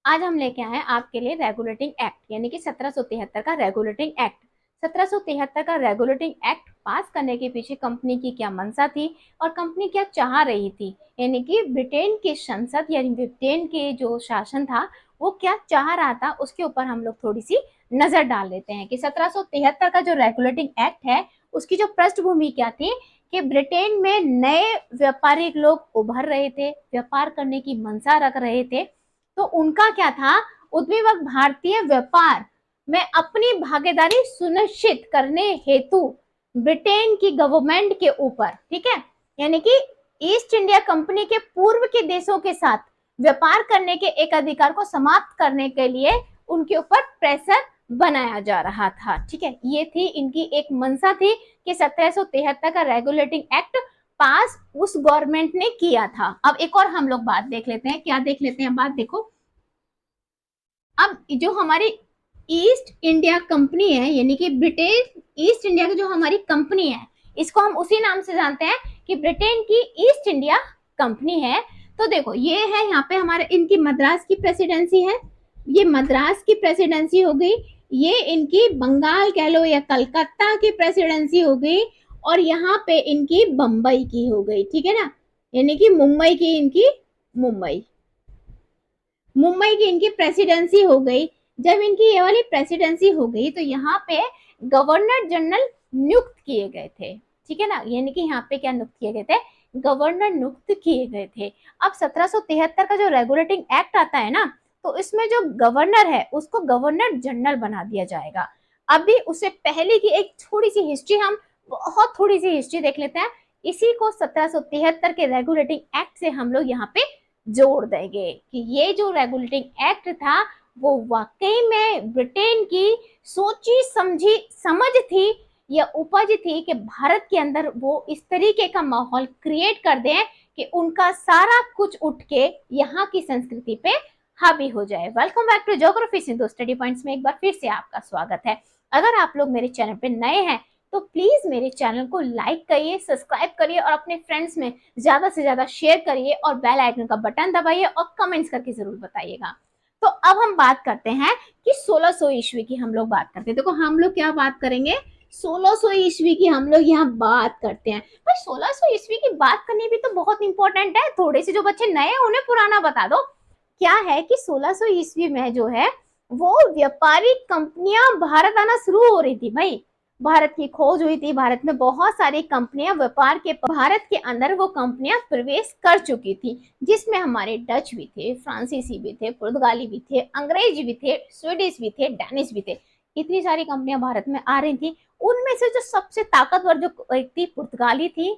आज हम लेके आए हैं आपके लिए रेगुलेटिंग एक्ट यानी कि 1773 का रेगुलेटिंग एक्ट। 1773 का रेगुलेटिंग एक्ट पास करने के पीछे कंपनी की क्या मंशा थी और कंपनी क्या चाह रही थी, यानी कि ब्रिटेन की संसद यानी ब्रिटेन के जो शासन था वो क्या चाह रहा था, उसके ऊपर हम लोग थोड़ी सी नजर डाल लेते हैं कि 1773 का जो रेगुलेटिंग एक्ट है उसकी जो पृष्ठभूमि क्या थी कि ब्रिटेन में नए व्यापारिक लोग उभर रहे थे, व्यापार करने की मंशा रख रहे थे। तो उनका क्या था, उद्यमी वर्ग भारतीय व्यापार में अपनी भागीदारी सुनिश्चित करने हेतु ब्रिटेन की गवर्नमेंट के ऊपर, ठीक है, यानी कि ईस्ट इंडिया कंपनी के पूर्व के देशों के साथ व्यापार करने के एक अधिकार को समाप्त करने के लिए उनके ऊपर प्रेशर बनाया जा रहा था। ठीक है, ये थी इनकी एक मंशा थी कि 1773 का रेगुलेटिंग एक्ट पास उस गवर्नमेंट ने किया था। अब एक और हम लोग बात देख लेते हैं, क्या देख लेते हैं बात, देखो अब जो हमारी ईस्ट इंडिया कंपनी है यानी कि ब्रिटेन ईस्ट इंडिया की जो हमारी कंपनी है इसको हम उसी नाम से जानते हैं कि ब्रिटेन की ईस्ट इंडिया कंपनी है। तो देखो ये है यहाँ पे हमारे इनकी मद्रास की प्रेसिडेंसी है, ये मद्रास की प्रेसिडेंसी हो गई, ये इनकी बंगाल कह लो या कलकत्ता की प्रेसिडेंसी हो गई, और यहाँ पे इनकी बम्बई की हो गई, ठीक है ना, यानी कि मुंबई की इनकी मुंबई मुंबई की इनकी प्रेसिडेंसी हो गई। जब इनकी ये वाली प्रेसिडेंसी हो गई तो यहाँ पे गवर्नर जनरल नियुक्त किए गए थे, ठीक है ना, यानी कि यहाँ पे क्या नियुक्त किए गए थे, गवर्नर नियुक्त किए गए थे। अब 1773 का जो रेगुलेटिंग एक्ट आता है ना, तो इसमें जो गवर्नर है उसको गवर्नर जनरल बना दिया जाएगा। अभी उससे पहले की एक थोड़ी सी हिस्ट्री, हम बहुत थोड़ी सी हिस्ट्री देख लेते हैं, इसी को 1773 के रेगुलेटिंग एक्ट से हम लोग यहाँ पे जोड़ देंगे कि ये जो रेगुलेटिंग एक्ट था वो वाकई में ब्रिटेन की सोची समझी समझ थी या उपज थी कि भारत के अंदर वो इस तरीके का माहौल क्रिएट कर दें कि उनका सारा कुछ उठ के यहाँ की संस्कृति पे हावी हो जाए। Welcome back to geography Sindhu study points में एक बार फिर से आपका स्वागत है। अगर आप लोग मेरे चैनल पे नए हैं तो प्लीज मेरे चैनल को लाइक करिए, सब्सक्राइब करिए और अपने फ्रेंड्स में ज्यादा से ज्यादा शेयर करिए और बेल आइकन का बटन दबाइए और कमेंट्स करके जरूर बताइएगा। तो अब हम बात करते हैं कि 1600 ईस्वी की हम लोग बात करते हैं। देखो हम लोग क्या बात करेंगे, 1600 ईस्वी की हम लोग यहाँ बात करते हैं। भाई 1600 ईस्वी की बात करनी भी तो बहुत इंपॉर्टेंट है, थोड़े से जो बच्चे नए हैं उन्हें पुराना बता दो। क्या है कि 1600 ईस्वी में जो है वो व्यापारिक कंपनियां भारत आना शुरू हो रही थी। भाई भारत की खोज हुई थी, भारत में बहुत सारी कंपनियां व्यापार के भारत के अंदर वो कंपनियां प्रवेश कर चुकी थी, जिसमें हमारे डच भी थे, फ्रांसीसी भी थे, पुर्तगाली भी थे, अंग्रेजी भी थे, स्वीडिश भी थे, डैनिश भी थे। इतनी सारी कंपनियां भारत में आ रही थी। उनमें से जो सबसे ताकतवर जो थी पुर्तगाली थी,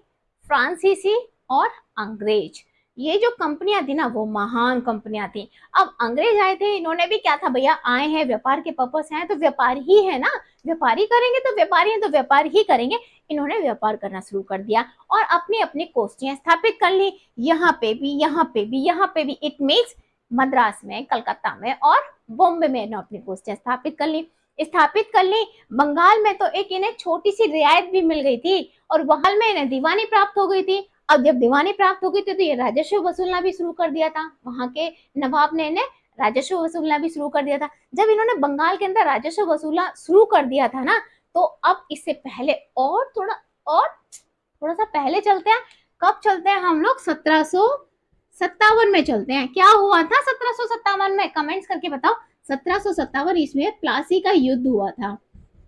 फ्रांसीसी और अंग्रेज। ये जो कंपनियां थी ना वो महान कंपनियां थी। अब अंग्रेज आए थे, इन्होंने भी क्या था भैया, आए हैं व्यापार के पर्पस है तो व्यापार ही है ना, व्यापारी करेंगे तो व्यापारी है तो व्यापार ही करेंगे। इन्होंने व्यापार करना शुरू कर दिया और अपनी अपनी कोस्टियां स्थापित कर ली, यहाँ पे भी यहाँ पे भी यहाँ पे भी। इट मीन्स मद्रास में, कलकत्ता में और बॉम्बे में इन्होंने अपनी कोस्टियां स्थापित कर ली। बंगाल में तो एक इन्हें छोटी सी रियायत भी मिल गई थी और बंगाल में इन्हें दीवानी प्राप्त हो गई थी। अब जब दीवानी प्राप्त हो गई थी तो ये राजस्व वसूलना भी शुरू कर दिया था, वहां के नवाब ने इन्हें राजस्व वसूलना भी शुरू कर दिया था। जब इन्होंने बंगाल के अंदर राजस्व वसूलना शुरू कर दिया था ना, तो अब इससे पहले और थोड़ा सा पहले चलते हैं। कब चलते हैं हम लोग, 1757 में चलते हैं। क्या हुआ था 1757 में, कमेंट्स करके बताओ। 1757 इसमें प्लासी का युद्ध हुआ था।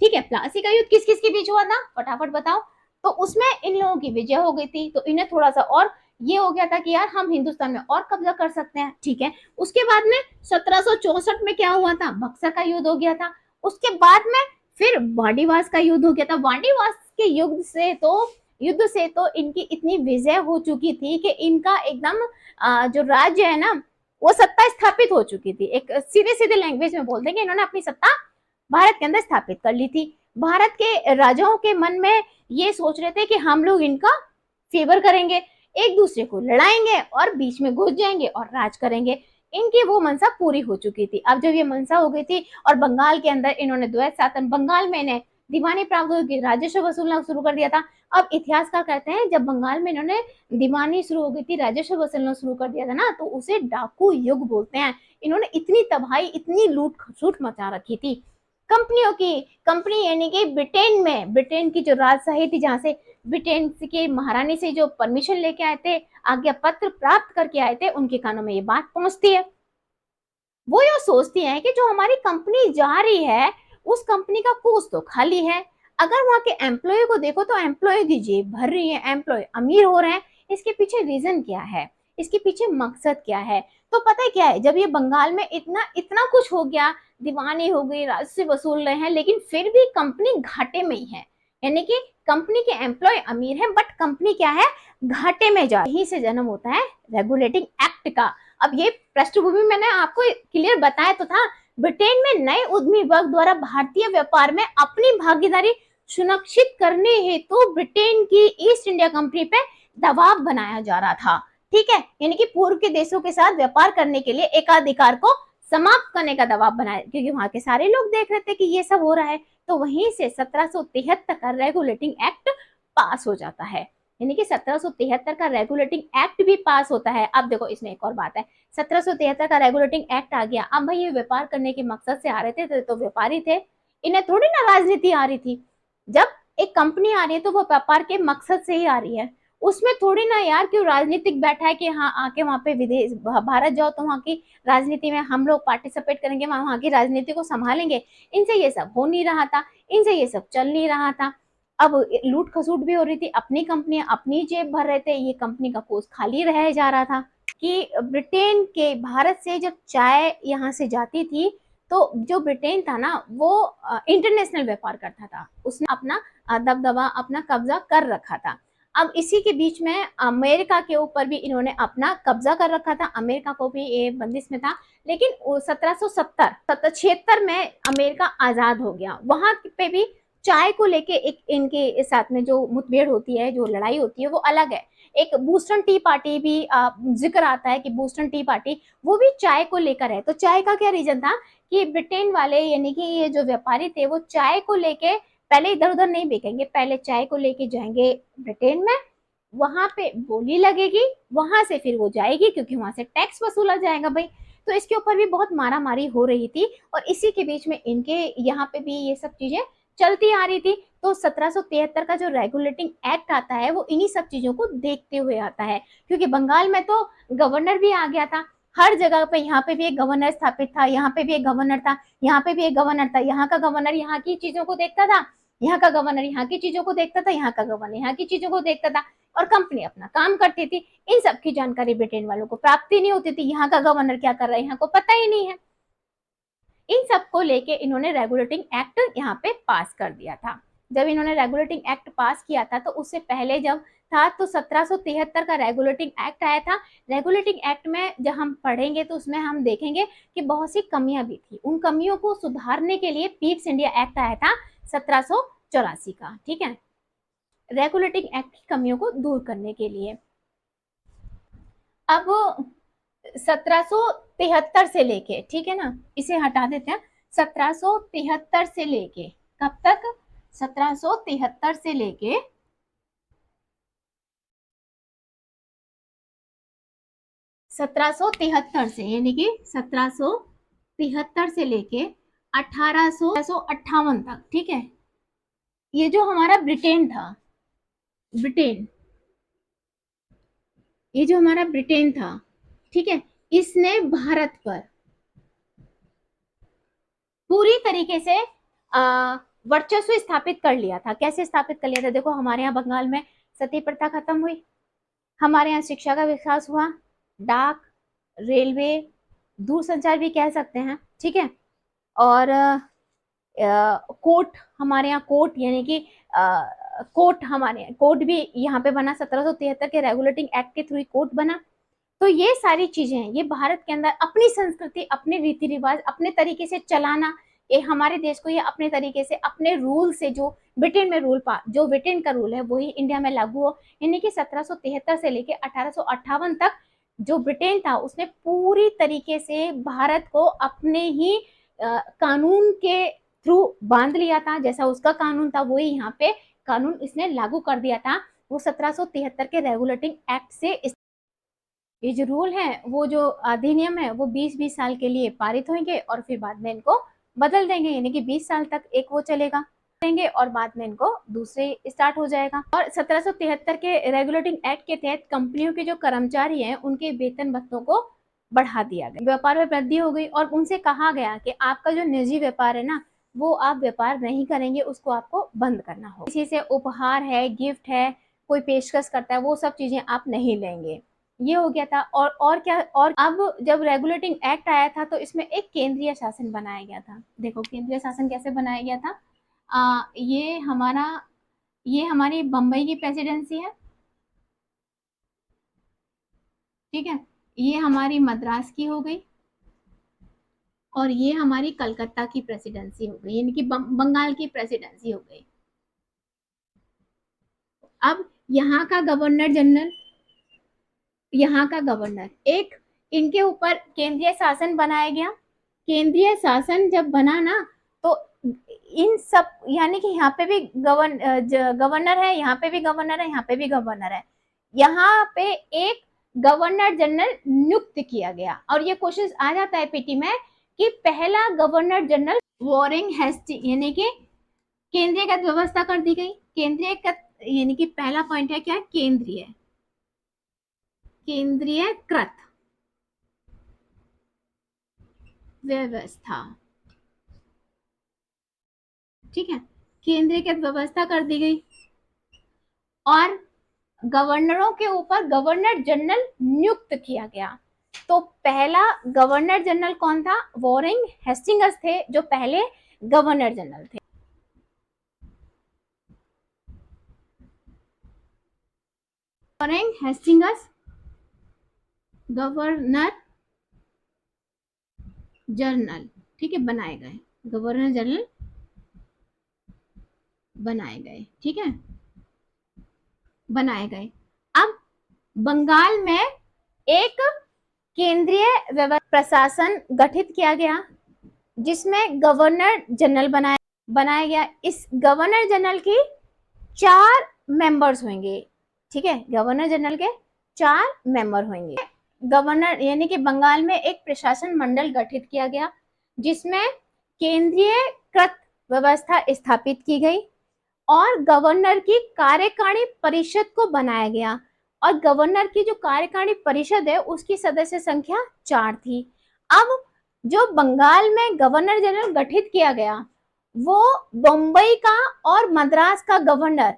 ठीक है, प्लासी का युद्ध किस किस के बीच हुआ था फटाफट बताओ। तो उसमें इन लोगों की विजय हो गई थी, तो इन्हें थोड़ा सा और ये हो गया था कि यार हम हिंदुस्तान में और कब्जा कर सकते हैं। ठीक है, उसके बाद में 1764 में क्या हुआ था, बक्सर का युद्ध हो गया था। उसके बाद में फिर वाडीवास का युद्ध हो गया था। वाडीवास के युद्ध से तो इनकी इतनी विजय हो चुकी थी कि इनका एकदम जो राज्य है ना वो सत्ता स्थापित हो चुकी थी। एक सीधे सीधे लैंग्वेज में बोल देंगे, इन्होंने अपनी सत्ता भारत के अंदर स्थापित कर ली थी। भारत के राजाओं के मन में ये सोच रहे थे कि हम लोग इनका फेवर करेंगे, एक दूसरे को लड़ाएंगे और बीच में घुस जाएंगे और राज करेंगे। इनकी वो मनसा पूरी हो चुकी थी। अब जब ये मनसा हो गई थी और बंगाल के अंदर इन्होंने द्वैत शासन, बंगाल में इन्हें दीवानी प्राप्त हुई, राजस्व वसूलना शुरू कर दिया था। अब इतिहासकार कहते हैं जब बंगाल में इन्होंने दीवानी शुरू हो गई थी, राजस्व वसूलना शुरू कर दिया था ना, तो उसे डाकू युग बोलते हैं। इन्होंने इतनी तबाही, इतनी लूट खसूट मचा रखी थी। कंपनियों की कंपनी यानी कि ब्रिटेन में, ब्रिटेन की जो राजशाही थी, जहाँ से ब्रिटेन के महारानी से जो परमिशन लेके आए थे, आज्ञा पत्र प्राप्त करके आए थे, उनके कानों में ये बात पहुंचती है। वो ये सोचती हैं कि जो हमारी कंपनी जा रही है, उस कंपनी का कोष तो खाली है। अगर वहां के एम्प्लॉय को देखो तो एम्प्लॉय की जेब भर रही है, एम्प्लॉय अमीर हो रहे हैं। इसके पीछे रीजन क्या है, इसके पीछे मकसद क्या है? तो पता है क्या है, जब ये बंगाल में इतना इतना कुछ हो गया, दीवानी हो गई, राजस्व वसूल रहे हैं, लेकिन फिर भी कंपनी घाटे में ही है। यानी कि कंपनी के एम्प्लॉय अमीर हैं, बट कंपनी क्या है, घाटे में जा। यहीं से जन्म होता है रेगुलेटिंग एक्ट का। अब ये पृष्ठभूमि मैंने आपको क्लियर बताया तो था। ब्रिटेन में नए उद्यमी वर्ग द्वारा भारतीय व्यापार में अपनी भागीदारी सुनिश्चित करने हेतु तो ब्रिटेन की ईस्ट इंडिया कंपनी पे दबाव बनाया जा रहा था। ठीक है, यानी कि पूर्व के देशों के साथ व्यापार करने के लिए एकाधिकार को समाप्त करने का दबाव बनाया, क्योंकि वहां के सारे लोग देख रहे थे कि ये सब हो रहा है। तो वहीं से 1773 का रेगुलेटिंग एक्ट पास हो जाता है। यानी कि 1773 का रेगुलेटिंग एक्ट भी पास होता है। अब देखो इसमें एक और बात है, 1773 का रेगुलेटिंग एक्ट आ गया। अब भाई ये व्यापार करने के मकसद से आ रहे थे, तो व्यापारी थे, इन्हें थोड़ी ना राजनीति आ रही थी। जब एक कंपनी आ रही है तो वो व्यापार के मकसद से ही आ रही है, उसमें थोड़ी ना यार क्यों राजनीतिक बैठा है कि हाँ आके वहां पे विदेश भारत जाओ तो वहां की राजनीति में हम लोग पार्टिसिपेट करेंगे, वहां की राजनीति को संभालेंगे। इनसे ये सब हो नहीं रहा था, इनसे ये सब चल नहीं रहा था। अब लूट खसूट भी हो रही थी, अपनी कंपनियां अपनी जेब भर रहे थे, ये कंपनी का कोष खाली रह जा रहा था। कि ब्रिटेन के भारत से जब चाय यहाँ से जाती थी, तो जो ब्रिटेन था ना वो इंटरनेशनल व्यापार करता था, उसने अपना दबदबा, अपना कब्जा कर रखा था। अब इसी के बीच में अमेरिका के ऊपर भी इन्होंने अपना कब्जा कर रखा था, अमेरिका को भी ये बंदिश में था। लेकिन 1776 में अमेरिका आजाद हो गया, वहां पे भी चाय को लेके एक इनके साथ में जो मुठभेड़ होती है, जो लड़ाई होती है, वो अलग है। एक बूस्टन टी पार्टी भी जिक्र आता है कि बूस्टन टी पार्टी वो भी चाय को लेकर है। तो चाय का क्या रीजन था कि ब्रिटेन वाले यानी कि ये जो व्यापारी थे वो चाय को लेके पहले इधर उधर नहीं बिकेंगे, पहले चाय को लेके जाएंगे ब्रिटेन में, वहां पे बोली लगेगी, वहां से फिर वो जाएगी, क्योंकि वहां से टैक्स वसूला जाएगा भाई। तो इसके ऊपर भी बहुत मारा मारी हो रही थी, और इसी के बीच में इनके यहाँ पे भी ये सब चीजें चलती आ रही थी। तो 1773 का जो रेगुलेटिंग एक्ट आता है वो इन्हीं सब चीजों को देखते हुए आता है, क्योंकि बंगाल में तो गवर्नर भी आ गया था हर जगह पे। यहाँ पे भी एक गवर्नर स्थापित था, यहाँ पे भी एक गवर्नर था, यहाँ पे भी एक गवर्नर था। यहाँ का गवर्नर यहाँ की चीजों को देखता था, यहाँ का गवर्नर यहाँ की चीजों को देखता था, यहाँ का गवर्नर यहाँ की चीजों को देखता था, और कंपनी अपना काम करती थी। इन सब की जानकारी ब्रिटेन वालों को प्राप्त ही नहीं होती थी, यहाँ का गवर्नर क्या कर रहा है यहाँ को पता ही नहीं है। इन सबको लेके इन्होंने रेगुलेटिंग एक्ट यहाँ पे पास कर दिया था। जब इन्होंने रेगुलेटिंग एक्ट पास किया था, तो उससे पहले जब था तो 1773 का रेगुलेटिंग एक्ट आया था। रेगुलेटिंग एक्ट में जब हम पढ़ेंगे तो उसमें हम देखेंगे कि बहुत सी कमियां भी थी, उन कमियों को सुधारने के लिए पीप्स इंडिया एक्ट आया था 1784 का। ठीक है, रेगुलेटिंग एक्ट की कमियों को दूर करने के लिए। अब 1773 से लेके, ठीक है ना, इसे हटा देते हैं, 1773 से लेके कब तक, 1773 से लेके 1773 से, यानी कि 1773 से लेके 1858 तक, ठीक है, ये जो हमारा ब्रिटेन था, ब्रिटेन, ये जो हमारा ब्रिटेन था, ठीक है, इसने भारत पर पूरी तरीके से वर्चस्व स्थापित कर लिया था। कैसे स्थापित कर लिया था, देखो हमारे यहाँ बंगाल में सती प्रथा खत्म हुई, हमारे यहाँ शिक्षा का विकास हुआ, डाक, रेलवे, दूरसंचार भी कह सकते हैं, ठीक है, और कोर्ट, हमारे यहाँ कोर्ट यानी कि कोर्ट, हमारे कोर्ट भी यहाँ पे बना, 1773 के रेगुलेटिंग एक्ट के थ्रू कोर्ट बना। तो ये सारी चीजें हैं, ये भारत के अंदर अपनी संस्कृति, अपने रीति रिवाज अपने तरीके से चलाना, ये हमारे देश को ये अपने तरीके से अपने रूल से, जो ब्रिटेन में रूल जो ब्रिटेन का रूल है वही इंडिया में लागू हो। यानी कि 1773 से लेके 1858 तक जो ब्रिटेन था उसने पूरी तरीके से भारत को अपने ही कानून के थ्रू बांध लिया था, जैसा उसका कानून था वही यहाँ पे कानून इसने लागू कर दिया था। वो 1773 के रेगुलेटिंग एक्ट से ये जो रूल है, वो जो अधिनियम है, वो 20-20 साल के लिए पारित होंगे और फिर बाद में इनको बदल देंगे, यानी कि 20 साल तक एक वो चलेगा देंगे और बाद में इनको दूसरे स्टार्ट हो जाएगा। और 1773 के रेगुलेटिंग एक्ट के तहत कंपनियों के जो कर्मचारी हैं उनके वेतन भत्तों को बढ़ा दिया गया, व्यापार में वृद्धि हो गई और उनसे कहा गया कि आपका जो निजी व्यापार है ना, वो आप व्यापार नहीं करेंगे, उसको आपको बंद करना होगा। किसी से उपहार है, गिफ्ट है, कोई पेशकश करता है, वो सब चीजें आप नहीं लेंगे। ये हो गया था। और क्या, और अब जब रेगुलेटिंग एक्ट आया था तो इसमें एक केंद्रीय शासन बनाया गया था। देखो केंद्रीय शासन कैसे बनाया गया था। ये हमारी बम्बई की प्रेसिडेंसी है, ठीक है। ये हमारी मद्रास की हो गई और ये हमारी कलकत्ता की प्रेसिडेंसी हो गई, यानी कि बंगाल की प्रेसिडेंसी हो गई। अब यहाँ का गवर्नर जनरल, यहाँ का गवर्नर, एक इनके ऊपर केंद्रीय शासन बनाया गया। केंद्रीय शासन जब बना ना, तो इन सब, यानी कि यहाँ पे भी गवर्नर है, यहाँ पे भी गवर्नर है, यहाँ पे भी गवर्नर है। यहाँ पे एक गवर्नर जनरल नियुक्त किया गया और ये क्वेश्चन आ जाता है पीटी में कि पहला गवर्नर जनरल वॉरेन हेस्टिंग्स, यानी कि केंद्रीयगत व्यवस्था कर दी गई। केंद्रीयगत यानी कि पहला पॉइंट है क्या, केंद्रीय, केंद्रीयकृत व्यवस्था, ठीक है। केंद्रीयकृत व्यवस्था कर दी गई और गवर्नरों के ऊपर गवर्नर जनरल नियुक्त किया गया। तो पहला गवर्नर जनरल कौन था, वॉरेन हेस्टिंग्स थे जो पहले गवर्नर जनरल थे। वॉरेन हेस्टिंग्स गवर्नर जनरल, ठीक है, बनाए गए, गवर्नर जनरल बनाए गए, ठीक है, बनाए गए। अब बंगाल में एक केंद्रीय प्रशासन गठित किया गया जिसमें गवर्नर जनरल बनाया गया। इस गवर्नर जनरल की 4 मेंबर्स होंगे, ठीक है, गवर्नर जनरल के 4 मेंबर होंगे। गवर्नर यानी कि बंगाल में एक प्रशासन मंडल गठित किया गया जिसमें केंद्रीयकृत व्यवस्था स्थापित की गई और गवर्नर की कार्यकारिणी परिषद को बनाया गया और गवर्नर की जो कार्यकारिणी परिषद है उसकी सदस्य संख्या 4 थी। अब जो बंगाल में गवर्नर जनरल गठित किया गया वो बम्बई का और मद्रास का गवर्नर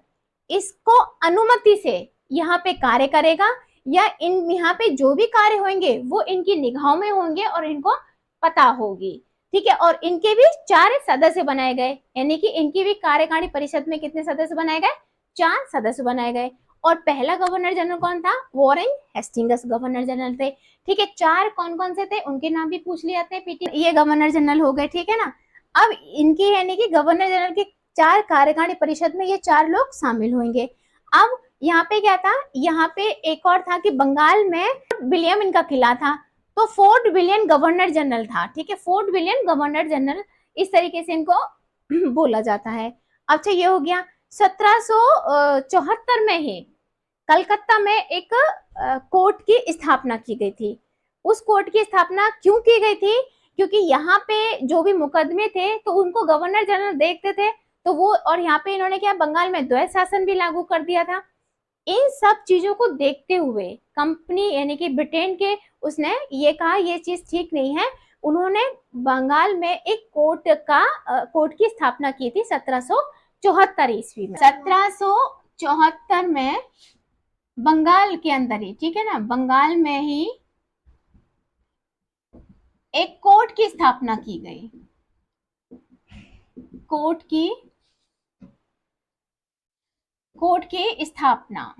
इसको अनुमति से यहाँ पे कार्य करेगा या इन यहाँ पे जो भी कार्य होंगे वो इनकी निगाहों में होंगे और इनको पता होगी, ठीक है। और इनके भी 4 सदस्य बनाए गए, यानी कि इनकी भी कार्यकारिणी परिषद में कितने सदस्य बनाए गए, 4 सदस्य बनाए गए। और पहला गवर्नर जनरल कौन था, वॉरेन हेस्टिंग्स गवर्नर जनरल थे, ठीक है। 4 कौन कौन से थे उनके नाम भी पूछ लिए जाते हैं पीटी, ये गवर्नर जनरल हो गए, ठीक है ना। अब इनकी यानी कि गवर्नर जनरल की 4 कार्यकारिणी परिषद में ये 4 लोग शामिल होंगे। अब यहाँ पे क्या था, यहाँ पे एक और था कि बंगाल में विलियम इनका किला था, तो फोर्ट विलियम गवर्नर जनरल था, ठीक है, फोर्ट विलियम गवर्नर जनरल, इस तरीके से इनको बोला जाता है। अच्छा ये हो गया। 1774 में ही कलकत्ता में एक कोर्ट की स्थापना की गई थी। उस कोर्ट की स्थापना क्यों की गई थी, क्योंकि यहाँ पे जो भी मुकदमे थे तो उनको गवर्नर जनरल देखते थे, तो वो, और यहाँ पे इन्होंने क्या, बंगाल में द्वैध शासन भी लागू कर दिया था। इन सब चीजों को देखते हुए कंपनी यानी कि ब्रिटेन के, उसने ये कहा ये चीज ठीक नहीं है, उन्होंने बंगाल में एक कोर्ट की स्थापना की थी 1774 ईस्वी में। 1774 में बंगाल के अंदर ही, ठीक है ना, बंगाल में ही एक कोर्ट की स्थापना की गई, कोर्ट की स्थापना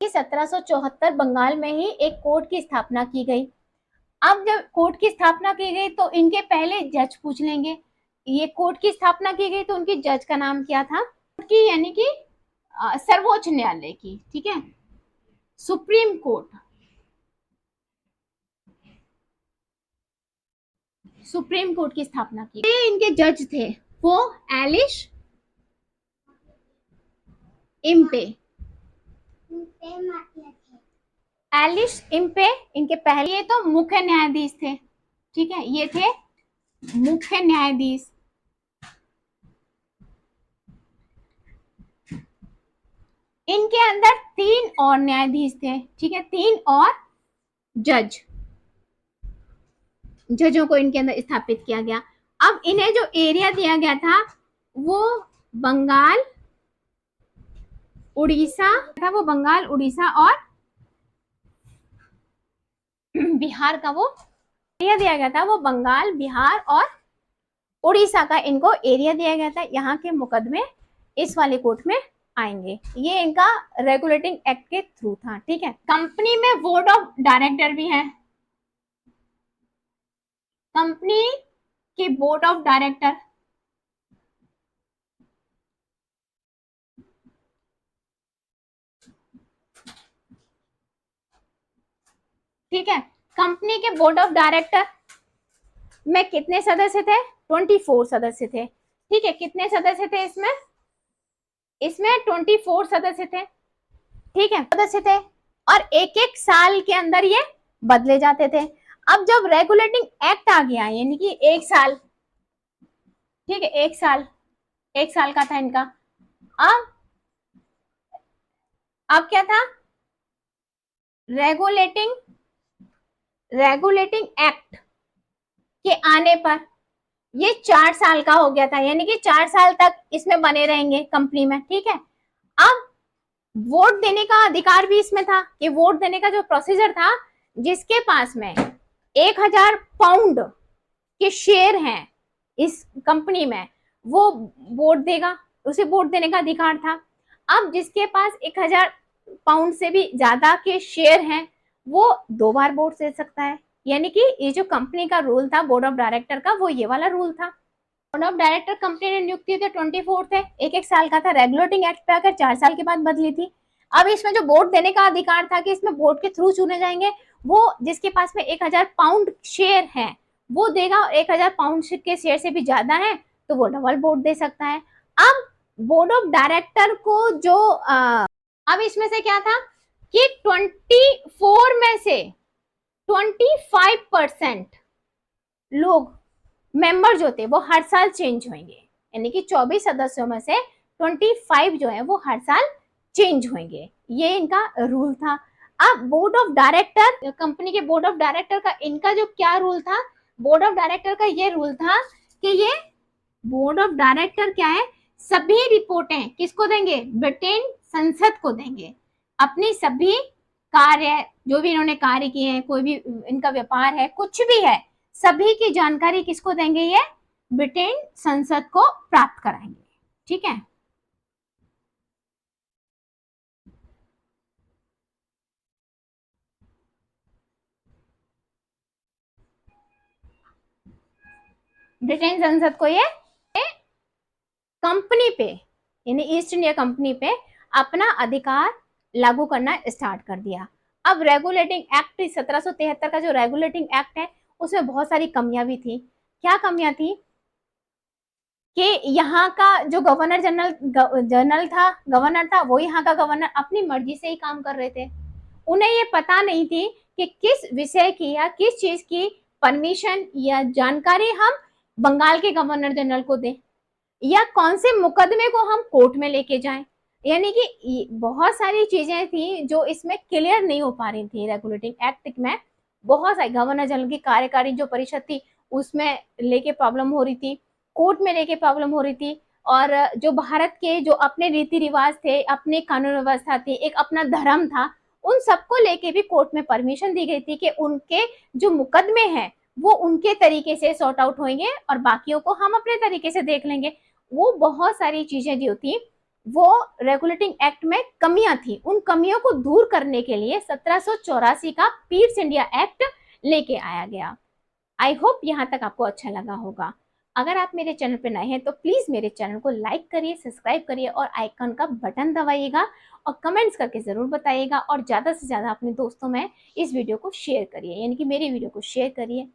1774 बंगाल में ही एक कोर्ट की स्थापना की गई। अब जब कोर्ट की स्थापना की गई तो इनके पहले जज पूछ लेंगे, ये कोर्ट की स्थापना की गई तो उनकी जज का नाम क्या था, की यानी कि सर्वोच्च न्यायालय की, ठीक है, सुप्रीम कोर्ट, सुप्रीम कोर्ट की स्थापना की। ये इनके जज थे वो एलिश इम्पे। एलिश इम्पे इनके पहले, ये तो मुख्य न्यायाधीश थे, ठीक है, ये थे मुख्य न्यायाधीश। इनके अंदर 3 और न्यायाधीश थे, ठीक है, 3 और जजों को इनके अंदर स्थापित किया गया। अब इन्हें जो एरिया दिया गया था वो बंगाल, उड़ीसा था, वो बंगाल, उड़ीसा और बिहार का वो एरिया दिया गया था, वो बंगाल, बिहार और उड़ीसा का इनको एरिया दिया गया था। यहाँ के मुकदमे इस वाले कोर्ट में आएंगे। ये इनका रेगुलेटिंग एक्ट के थ्रू था, ठीक है। कंपनी में बोर्ड ऑफ डायरेक्टर भी है, कंपनी के बोर्ड ऑफ डायरेक्टर, ठीक है। कंपनी के बोर्ड ऑफ डायरेक्टर में कितने सदस्य थे? 24 सदस्य थे, ठीक है। कितने सदस्य थे इसमें? इसमें 24 सदस्य थे, ठीक है, सदस्य थे, और एक एक साल के अंदर ये बदले जाते थे। अब जब रेगुलेटिंग एक्ट आ गया, यानी कि 1 साल, ठीक है, 1 साल का था इनका। अब क्या था? रेगुलेटिंग एक्ट के आने पर ये 4 साल का हो गया था, यानी कि 4 साल तक इसमें बने रहेंगे कंपनी में, ठीक है। अब वोट देने का अधिकार भी इसमें था, कि वोट देने का जो प्रोसीजर था, जिसके पास में 1000 पाउंड के शेयर हैं इस कंपनी में, वो वोट देगा, उसे वोट देने का अधिकार था। अब जिसके पास 1000 पाउंड से भी ज्यादा के शेयर हैं, वो 2 बार वोट दे सकता है। यानी कि ये जो कंपनी का रूल था बोर्ड ऑफ डायरेक्टर का, वो ये वाला रूल था। बोर्ड ऑफ डायरेक्टर कंपनी ने नियुक्ति थे 24 थे, एक साल का था। रेगुलेटिंग एक्ट पे आकर 4 साल के बाद बदली थी। अब इसमें जो वोट देने का अधिकार था कि इसमें वोट के थ्रू चुने जाएंगे, वो जिसके पास में 1000 पाउंड शेयर है वो देगा, और 1000 पाउंड के शेयर से भी ज्यादा है तो वो डबल वोट दे सकता है। अब बोर्ड ऑफ डायरेक्टर को जो अब इसमें से क्या था कि 24 में से 25% लोग मेंबर जो थे वो हर साल चेंज होंगे, यानी कि 24 सदस्यों में से 25 जो है वो हर साल चेंज होंगे। ये इनका रूल था। अब बोर्ड ऑफ डायरेक्टर, कंपनी के बोर्ड ऑफ डायरेक्टर का इनका जो क्या रूल था, बोर्ड ऑफ डायरेक्टर का ये रूल था कि ये बोर्ड ऑफ डायरेक्टर क्या है, सभी रिपोर्टें किसको देंगे? ब्रिटेन संसद को देंगे। अपनी सभी कार्य, जो भी इन्होंने कार्य किए हैं, कोई भी इनका व्यापार है, कुछ भी है, सभी की जानकारी किसको देंगे? ये ब्रिटेन संसद को प्राप्त कराएंगे, ठीक है। ब्रिटेन संसद को ये कंपनी पे, यानी ईस्ट इंडिया कंपनी पे अपना अधिकार लागू करना स्टार्ट कर दिया। अब रेगुलेटिंग एक्ट 1773 का जो रेगुलेटिंग एक्ट है उसमें बहुत सारी कमियां भी थी। क्या कमियां थी? कि यहाँ का जो गवर्नर था वो यहाँ का गवर्नर अपनी मर्जी से ही काम कर रहे थे। उन्हें ये पता नहीं थी कि किस विषय की या किस चीज की परमिशन या जानकारी हम बंगाल के गवर्नर जनरल को दें, या कौन से मुकदमे को हम कोर्ट में लेके जाएं। यानी कि बहुत सारी चीजें थी जो इसमें क्लियर नहीं हो पा रही थी। रेगुलेटिंग एक्ट में बहुत सारी, गवर्नर जनरल की कार्यकारी जो परिषद थी उसमें लेके प्रॉब्लम हो रही थी, कोर्ट में लेके प्रॉब्लम हो रही थी, और जो भारत के जो अपने रीति रिवाज थे, अपनी कानून व्यवस्था थी, एक अपना धर्म था, उन सबको लेके भी कोर्ट में परमिशन दी गई थी कि उनके जो मुकदमे हैं वो उनके तरीके से सॉर्ट आउट होंगे और बाकियों को हम अपने तरीके से देख लेंगे। वो बहुत सारी चीजें जो थी वो रेगुलेटिंग एक्ट में कमियां थी। उन कमियों को दूर करने के लिए 1784 का पीट्स इंडिया एक्ट लेके आया गया। आई होप यहाँ तक आपको अच्छा लगा होगा। अगर आप मेरे चैनल पर नए हैं तो प्लीज मेरे चैनल को लाइक करिए, सब्सक्राइब करिए और आइकन का बटन दबाइएगा, और कमेंट्स करके जरूर बताइएगा, और ज्यादा से ज्यादा अपने दोस्तों में इस वीडियो को शेयर करिए, यानी कि मेरी वीडियो को शेयर करिए।